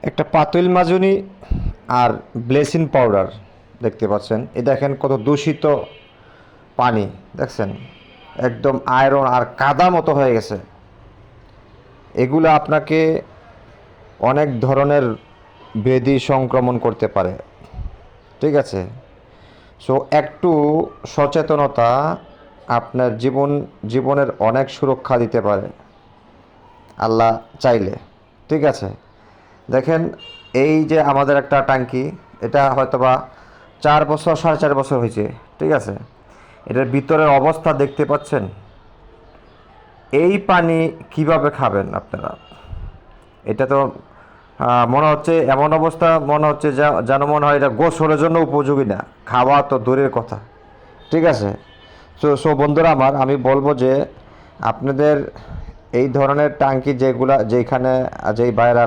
একটা পাতইল মাজনি আর bleaching powder দেখতে পাচ্ছেন। এই দেখেন কত দূষিত পানি, দেখছেন একদম আয়রন আর কাদা মতো হয়ে গেছে। এগুলো আপনাকে অনেক ধরনের ব্যাধি সংক্রমণ করতে পারে, ঠিক আছে? সো একটু সচেতনতা আপনার জীবনের অনেক সুরক্ষা দিতে পারে আল্লাহ চাইলে, ঠিক আছে? দেখেন, এই যে আমাদের একটা ট্যাঙ্কি, এটা হয়তোবা 4 বছর 4.5 বছর হয়েছে, ঠিক আছে? এটার ভিতরের অবস্থা দেখতে পাচ্ছেন। এই পানি কিভাবে খাবেন আপনারা? এটা তো মনে হচ্ছে এমন অবস্থা, মনে হচ্ছে যেন মনে হয় এটা গোসলের জন্য উপযোগী না, খাওয়া তো দূরের কথা, ঠিক আছে? সো বন্ধুরা আমার, আমি বলবো যে আপনাদের এই ধরনের ট্যাঙ্কি যেখানে যেই বাইরা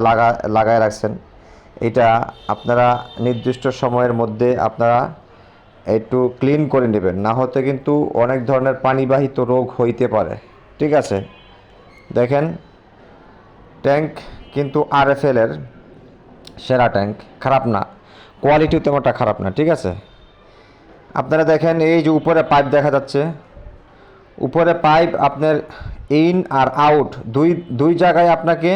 লাগায় রাখছেন, এটা আপনারা নির্দিষ্ট সময়ের মধ্যে আপনারা একটু ক্লিন করে নেবেন, না হতে কিন্তু অনেক ধরনের পানিবাহিত রোগ হইতে পারে, ঠিক আছে? দেখেন, ট্যাঙ্ক কিন্তু আরএফএলের সেরা ট্যাঙ্ক, খারাপ না, কোয়ালিটিও তেমনটা খারাপ না, ঠিক আছে? আপনারা দেখেন, এই যে উপরে পাইপ দেখা যাচ্ছে, উপরে পাইপ আপনার ইন আর আউট দুই জায়গায় আপনাকে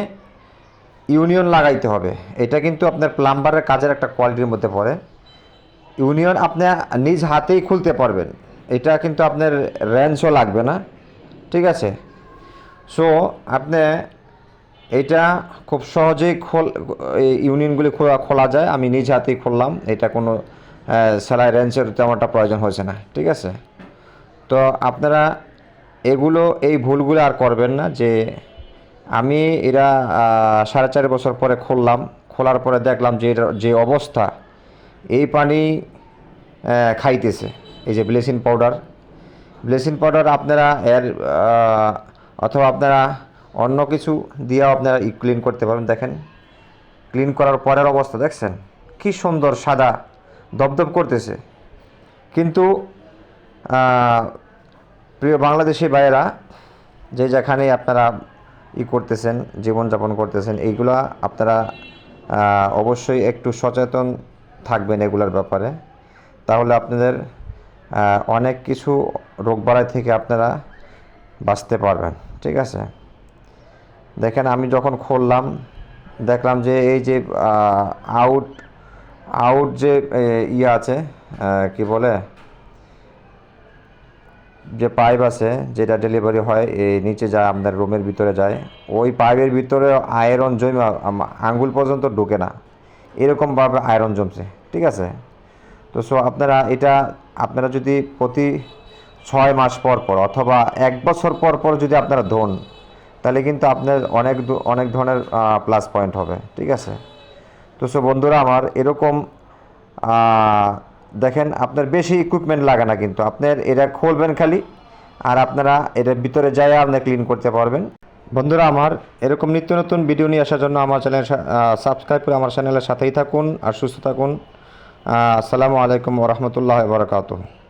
ইউনিয়ন লাগাইতে হবে। এটা কিন্তু আপনার প্লাম্বারের কাজের একটা কোয়ালিটির মধ্যে পড়ে। ইউনিয়ন আপনি নিজ হাতেই খুলতে পারবেন, এটা কিন্তু আপনার রেঞ্চও লাগবে না, ঠিক আছে? সো আপনি এটা খুব সহজেই এই ইউনিয়নগুলি খোলা যায়। আমি নিজ হাতেই খুললাম, এটা কোনো সেলাই রেঞ্চের তেমনটা প্রয়োজন হয়েছে না, ঠিক আছে? তো আপনারা এই ভুলগুলো আর করবেন না। যে আমি এরা 4.5 বছর পরে খোলার পরে দেখলাম যে যে অবস্থা, এই পানি খাইতেছে। এই যে ব্লিচিং পাউডার আপনারা অথবা আপনারা অন্য কিছু দিয়েও আপনারা ক্লিন করতে পারেন। দেখেন, ক্লিন করার পরের অবস্থা দেখছেন কি সুন্দর সাদা দপদপ করতেছে। কিন্তু প্রিয় বাংলাদেশি ভাইয়েরা, যেখানেই আপনারা করতেছেন, জীবনযাপন করতেছেন, এইগুলা আপনারা অবশ্যই একটু সচেতন থাকবেন এগুলোর ব্যাপারে। তাহলে আপনাদের অনেক কিছু রোগবালাই থেকে আপনারা বাঁচতে পারবেন, ঠিক আছে? দেখেন, আমি যখন খুললাম দেখলাম যে এই যে আউট আউট যে আছে, কি বলে, যে পাইপ আছে যেটা ডেলিভারি হয় এই নিচে যায়, আপনার রুমের ভিতরে যায়, ওই পাইপের ভিতরে আয়রন জমে আঙ্গুল পর্যন্ত ঢুকে না, এরকমভাবে আয়রন জমছে, ঠিক আছে? তো আপনারা যদি প্রতি 6 মাস পর পর অথবা 1 বছর পর পর যদি আপনারা ধোন, তাহলে কিন্তু আপনার অনেক ধরনের প্লাস পয়েন্ট হবে, ঠিক আছে? তো বন্ধুরা আমার, এরকম দেখেন, আপনার বেশি ইকুইপমেন্ট লাগে না, কিন্তু আপনার এটা খুলবেন খালি, আর আপনারা এটার ভিতরে যাই আপনি ক্লিন করতে পারবেন। বন্ধুরা আমার, এরকম নিত্য নতুন ভিডিও নিয়ে আসার জন্য আমার চ্যানেল সাবস্ক্রাইব করে আমার চ্যানেলের সাথেই থাকুন আর সুস্থ থাকুন। আসসালামু আলাইকুম ওয়া রাহমাতুল্লাহি ওয়া বারাকাতুহু।